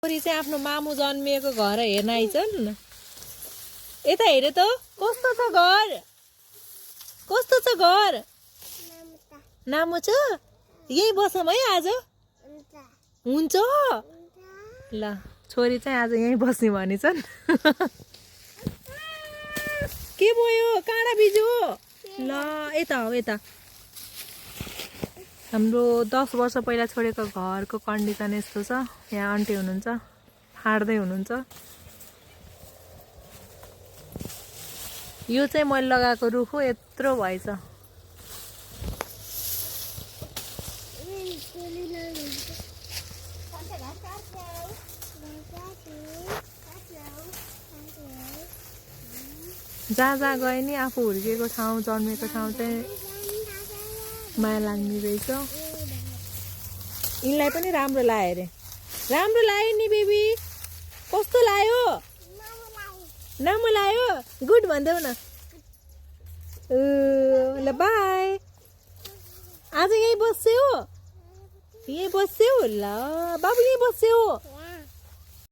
छोरी चाहिँ आफ्नो मामु जन्मिएको घर हेर्न आइछन्। यता हेरे त कस्तो छ घर, कस्तो छ घर। नामु छ, यही बसौँ है आज। हुन्छ ल, छोरी चाहिँ आज यही बस्ने भनिछन्। के भयो, काँडा बिजो। ल यता हो, यता। हाम्रो 10 वर्ष पहिला छोडेको घरको कन्डिसन यस्तो छ। यहाँ आन्टी हुनुहुन्छ, फाड्दै हुनुहुन्छ। यो चाहिँ मैले लगाएको रुख हो, यत्रो भएछ। जहाँ जहाँ गए नि आफू हुर्किएको ठाउँ, जन्मेको ठाउँ चाहिँ माया लाग्ने रहेछ। यिनलाई पनि राम्रो लाग्यो अरे। राम्रो लाग्यो नि बेबी, कस्तो लाग्यो? राम्रो लाग्यो। गुड भन्देऊ न। ल बाई। आज यही बस्छौ, यही बस्छौ। ल बाबु यही बस्छौ।